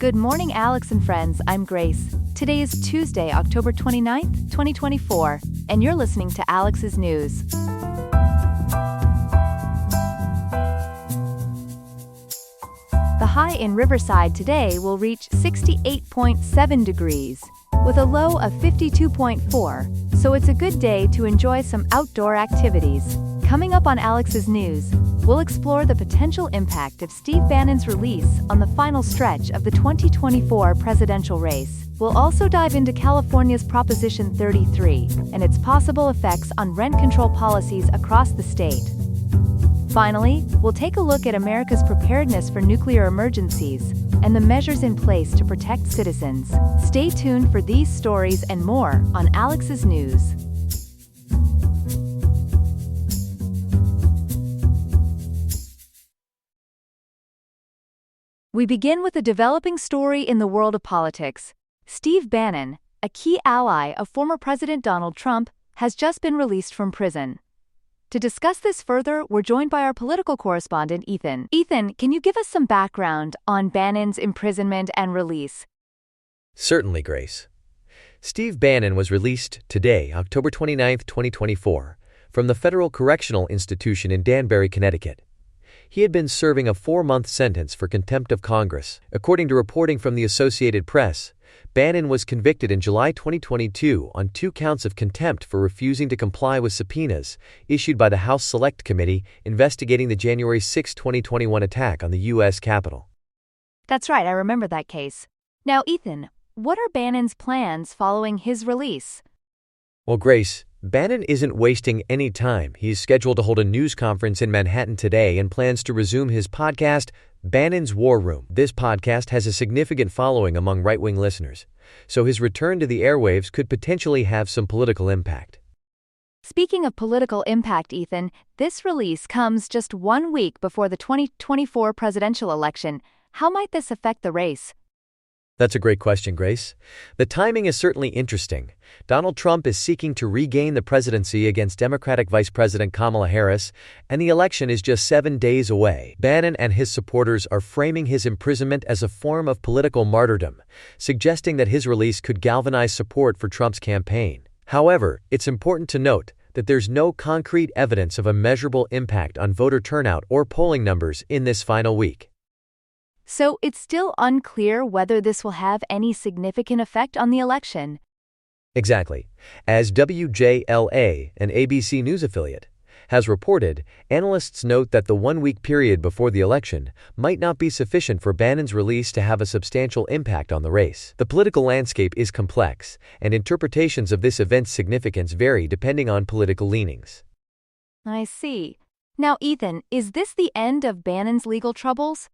Good morning, Alex and friends. I'm Grace. Today is Tuesday, October 29th, 2024, and you're listening to Alex's News. The high in Riverside today will reach 68.7 degrees, with a low of 52.4, so it's a good day to enjoy some outdoor activities. Coming up on Alex's News, we'll explore the potential impact of Steve Bannon's release on the final stretch of the 2024 presidential race. We'll also dive into California's Proposition 33 and its possible effects on rent control policies across the state. Finally, we'll take a look at America's preparedness for nuclear emergencies and the measures in place to protect citizens. Stay tuned for these stories and more on Alex's News. We begin with a developing story in the world of politics. Steve Bannon, a key ally of former President Donald Trump, has just been released from prison. To discuss this further, we're joined by our political correspondent, Ethan. Ethan, can you give us some background on Bannon's imprisonment and release? Certainly, Grace. Steve Bannon was released today, October 29, 2024, from the Federal Correctional Institution in Danbury, Connecticut. He had been serving a 4-month sentence for contempt of Congress. According to reporting from the Associated Press, Bannon was convicted in July 2022 on 2 counts of contempt for refusing to comply with subpoenas issued by the House Select Committee investigating the January 6, 2021 attack on the U.S. Capitol. That's right, I remember that case. Now, Ethan, what are Bannon's plans following his release? Well, Grace, Bannon isn't wasting any time. He's scheduled to hold a news conference in Manhattan today and plans to resume his podcast, Bannon's War Room. This podcast has a significant following among right-wing listeners, so his return to the airwaves could potentially have some political impact. Speaking of political impact, Ethan, this release comes just 1 week before the 2024 presidential election. How might this affect the race? That's a great question, Grace. The timing is certainly interesting. Donald Trump is seeking to regain the presidency against Democratic Vice President Kamala Harris, and the election is just 7 days away. Bannon and his supporters are framing his imprisonment as a form of political martyrdom, suggesting that his release could galvanize support for Trump's campaign. However, it's important to note that there's no concrete evidence of a measurable impact on voter turnout or polling numbers in this final week. So it's still unclear whether this will have any significant effect on the election. Exactly. As WJLA, an ABC News affiliate, has reported, analysts note that the 1-week period before the election might not be sufficient for Bannon's release to have a substantial impact on the race. The political landscape is complex, and interpretations of this event's significance vary depending on political leanings. I see. Now, Ethan, is this the end of Bannon's legal troubles?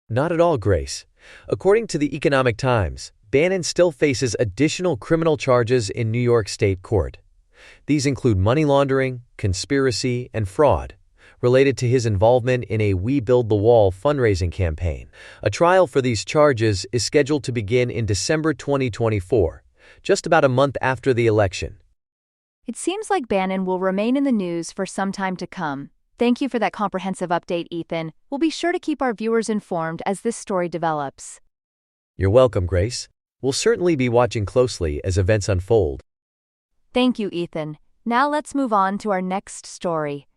Not at all, Grace. According to the Economic Times, Bannon still faces additional criminal charges in New York State Court. These include money laundering, conspiracy, and fraud, related to his involvement in a We Build the Wall fundraising campaign. A trial for these charges is scheduled to begin in December 2024, just about a month after the election. It seems like Bannon will remain in the news for some time to come. Thank you for that comprehensive update, Ethan. We'll be sure to keep our viewers informed as this story develops. You're welcome, Grace. We'll certainly be watching closely as events unfold. Thank you, Ethan. Now let's move on to our next story.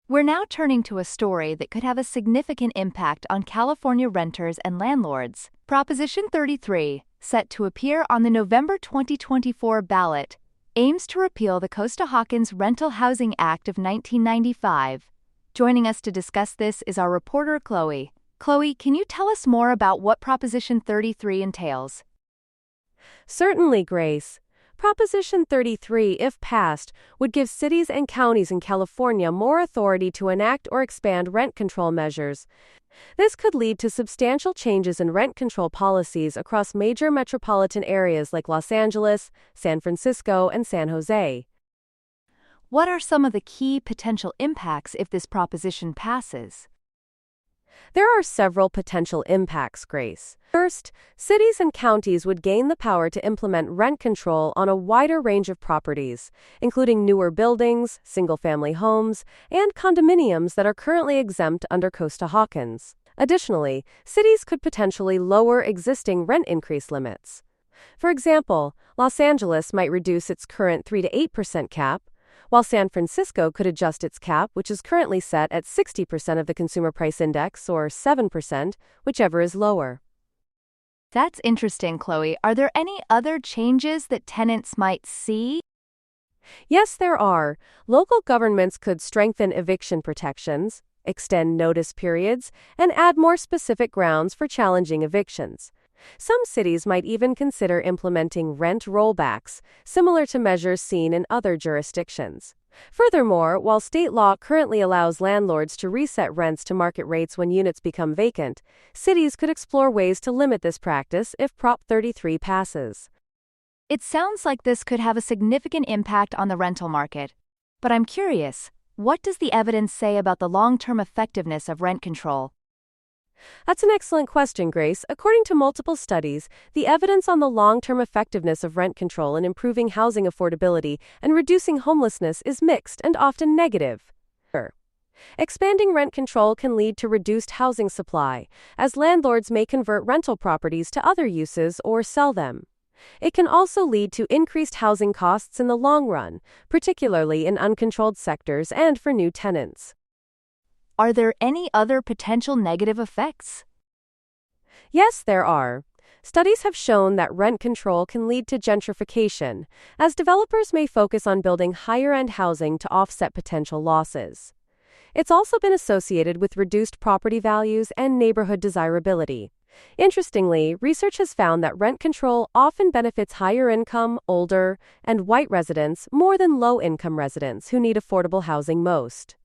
We're now turning to a story that could have a significant impact on California renters and landlords. Proposition 33, set to appear on the November 2024 ballot, aims to repeal the Costa-Hawkins Rental Housing Act of 1995. Joining us to discuss this is our reporter, Chloe. Chloe, can you tell us more about what Proposition 33 entails? Certainly, Grace. Proposition 33, if passed, would give cities and counties in California more authority to enact or expand rent control measures. This could lead to substantial changes in rent control policies across major metropolitan areas like Los Angeles, San Francisco, and San Jose. What are some of the key potential impacts if this proposition passes? There are several potential impacts, Grace. First, cities and counties would gain the power to implement rent control on a wider range of properties, including newer buildings, single-family homes, and condominiums that are currently exempt under Costa-Hawkins. Additionally, cities could potentially lower existing rent increase limits. For example, Los Angeles might reduce its current 3 to 8% cap, while San Francisco could adjust its cap, which is currently set at 60% of the Consumer Price Index, or 7%, whichever is lower. That's interesting, Chloe. Are there any other changes that tenants might see? Yes, there are. Local governments could strengthen eviction protections, extend notice periods, and add more specific grounds for challenging evictions. Some cities might even consider implementing rent rollbacks, similar to measures seen in other jurisdictions. Furthermore, while state law currently allows landlords to reset rents to market rates when units become vacant, cities could explore ways to limit this practice if Prop 33 passes. It sounds like this could have a significant impact on the rental market. But I'm curious, what does the evidence say about the long-term effectiveness of rent control? That's an excellent question, Grace. According to multiple studies, the evidence on the long-term effectiveness of rent control in improving housing affordability and reducing homelessness is mixed and often negative. Expanding rent control can lead to reduced housing supply, as landlords may convert rental properties to other uses or sell them. It can also lead to increased housing costs in the long run, particularly in uncontrolled sectors and for new tenants. Are there any other potential negative effects? Yes, there are. Studies have shown that rent control can lead to gentrification, as developers may focus on building higher-end housing to offset potential losses. It's also been associated with reduced property values and neighborhood desirability. Interestingly, research has found that rent control often benefits higher-income, older, and white residents more than low-income residents who need affordable housing most.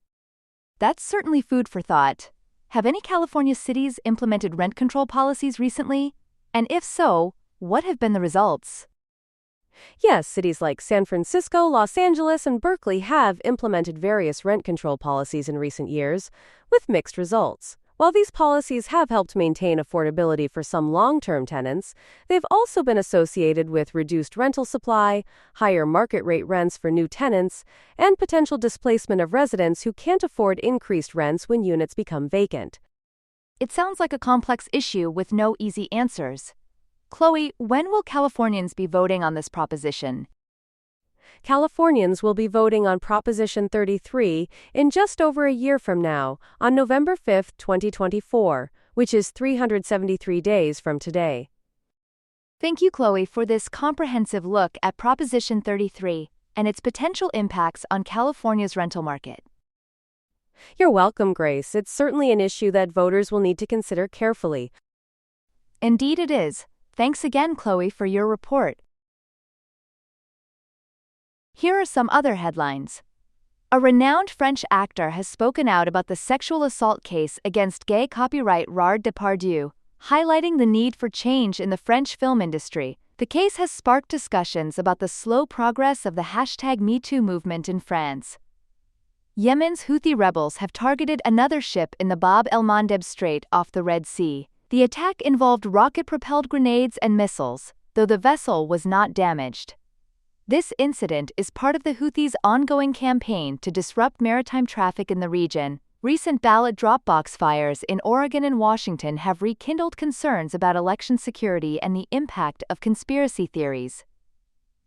That's certainly food for thought. Have any California cities implemented rent control policies recently? And if so, what have been the results? Yes, cities like San Francisco, Los Angeles, and Berkeley have implemented various rent control policies in recent years, with mixed results. While these policies have helped maintain affordability for some long-term tenants, they've also been associated with reduced rental supply, higher market rate rents for new tenants, and potential displacement of residents who can't afford increased rents when units become vacant. It sounds like a complex issue with no easy answers. Chloe, when will Californians be voting on this proposition? Californians will be voting on Proposition 33 in just over a year from now, on November 5, 2024, which is 373 days from today. Thank you, Chloe, for this comprehensive look at Proposition 33 and its potential impacts on California's rental market. You're welcome, Grace. It's certainly an issue that voters will need to consider carefully. Indeed it is. Thanks again, Chloe, for your report. Here are some other headlines. A renowned French actor has spoken out about the sexual assault case against gay copyright Gerard Depardieu, highlighting the need for change in the French film industry. The case has sparked discussions about the slow progress of the #MeToo movement in France. Yemen's Houthi rebels have targeted another ship in the Bab el-Mandeb Strait off the Red Sea. The attack involved rocket-propelled grenades and missiles, though the vessel was not damaged. This incident is part of the Houthis' ongoing campaign to disrupt maritime traffic in the region. Recent ballot drop box fires in Oregon and Washington have rekindled concerns about election security and the impact of conspiracy theories.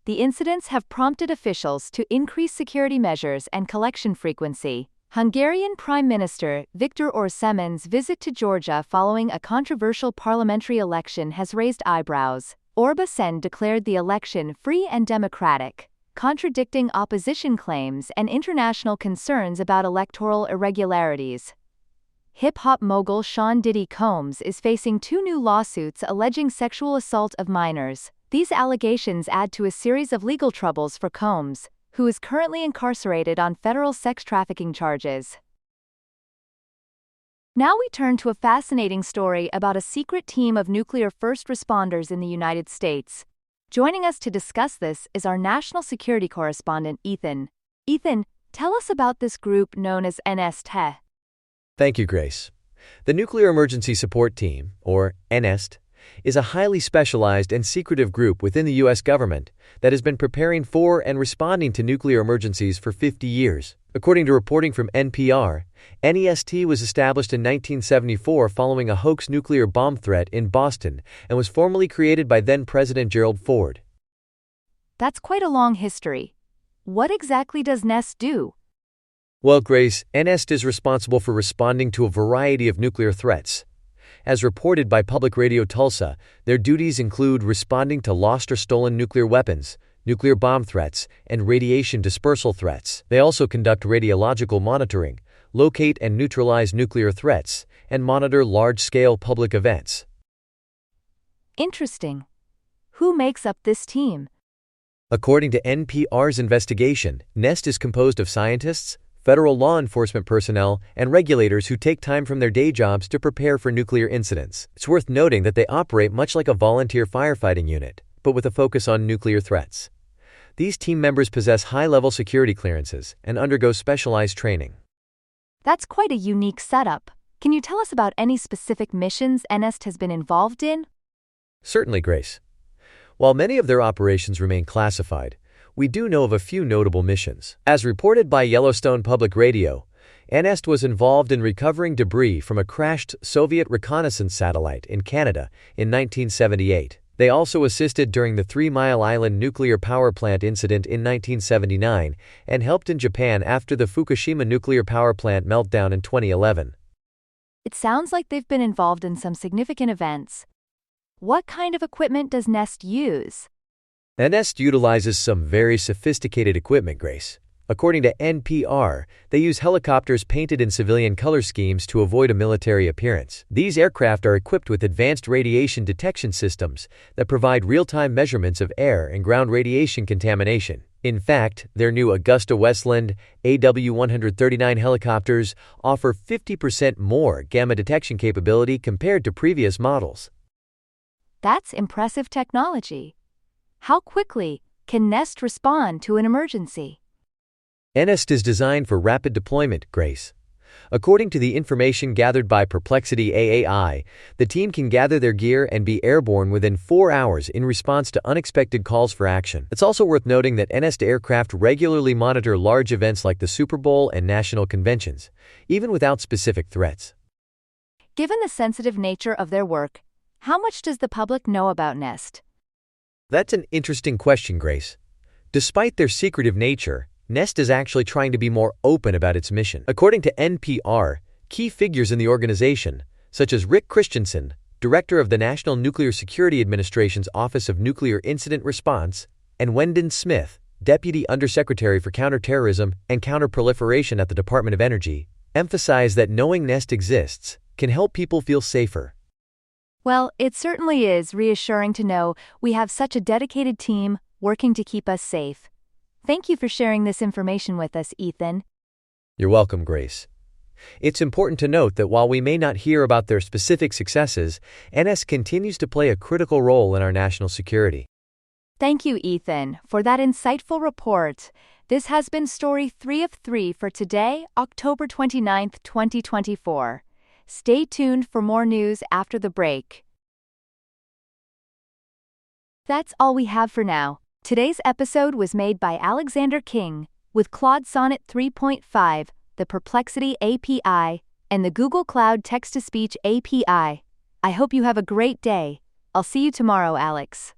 The incidents have prompted officials to increase security measures and collection frequency. Hungarian Prime Minister Viktor Orseman's visit to Georgia following a controversial parliamentary election has raised eyebrows. Orbán declared the election free and democratic, contradicting opposition claims and international concerns about electoral irregularities. Hip-hop mogul Sean Diddy Combs is facing 2 new lawsuits alleging sexual assault of minors. These allegations add to a series of legal troubles for Combs, who is currently incarcerated on federal sex trafficking charges. Now we turn to a fascinating story about a secret team of nuclear first responders in the United States. Joining us to discuss this is our national security correspondent, Ethan. Ethan, tell us about this group known as NSTE. Thank you, Grace. The Nuclear Emergency Support Team, or NEST, is a highly specialized and secretive group within the U.S. government that has been preparing for and responding to nuclear emergencies for 50 years. According to reporting from NPR, NEST was established in 1974 following a hoax nuclear bomb threat in Boston and was formally created by then-President Gerald Ford. That's quite a long history. What exactly does NEST do? Well, Grace, NEST is responsible for responding to a variety of nuclear threats. As reported by Public Radio Tulsa, their duties include responding to lost or stolen nuclear weapons, nuclear bomb threats, and radiation dispersal threats. They also conduct radiological monitoring, locate and neutralize nuclear threats, and monitor large-scale public events. Interesting. Who makes up this team? According to NPR's investigation, NEST is composed of scientists, federal law enforcement personnel, and regulators who take time from their day jobs to prepare for nuclear incidents. It's worth noting that they operate much like a volunteer firefighting unit, but with a focus on nuclear threats. These team members possess high-level security clearances and undergo specialized training. That's quite a unique setup. Can you tell us about any specific missions NEST has been involved in? Certainly, Grace. While many of their operations remain classified, we do know of a few notable missions. As reported by Yellowstone Public Radio, NEST was involved in recovering debris from a crashed Soviet reconnaissance satellite in Canada in 1978. They also assisted during the 3 Mile Island nuclear power plant incident in 1979 and helped in Japan after the Fukushima nuclear power plant meltdown in 2011. It sounds like they've been involved in some significant events. What kind of equipment does NEST use? NEST utilizes some very sophisticated equipment, Grace. According to NPR, they use helicopters painted in civilian color schemes to avoid a military appearance. These aircraft are equipped with advanced radiation detection systems that provide real-time measurements of air and ground radiation contamination. In fact, their new Augusta-Westland AW-139 helicopters offer 50% more gamma detection capability compared to previous models. That's impressive technology. How quickly can NEST respond to an emergency? NEST is designed for rapid deployment, Grace. According to the information gathered by Perplexity AAI, the team can gather their gear and be airborne within 4 hours in response to unexpected calls for action. It's also worth noting that NEST aircraft regularly monitor large events like the Super Bowl and national conventions, even without specific threats. Given the sensitive nature of their work, how much does the public know about NEST? That's an interesting question, Grace. Despite their secretive nature, NEST is actually trying to be more open about its mission. According to NPR, key figures in the organization, such as Rick Christensen, director of the National Nuclear Security Administration's Office of Nuclear Incident Response, and Wendell Smith, deputy undersecretary for counterterrorism and counterproliferation at the Department of Energy, emphasize that knowing NEST exists can help people feel safer. Well, it certainly is reassuring to know we have such a dedicated team working to keep us safe. Thank you for sharing this information with us, Ethan. You're welcome, Grace. It's important to note that while we may not hear about their specific successes, NEST continues to play a critical role in our national security. Thank you, Ethan, for that insightful report. This has been Story 3 of 3 for today, October 29th, 2024. Stay tuned for more news after the break. That's all we have for now. Today's episode was made by Alexander King, with Claude Sonnet 3.5, the Perplexity API, and the Google Cloud Text-to-Speech API. I hope you have a great day. I'll see you tomorrow, Alex.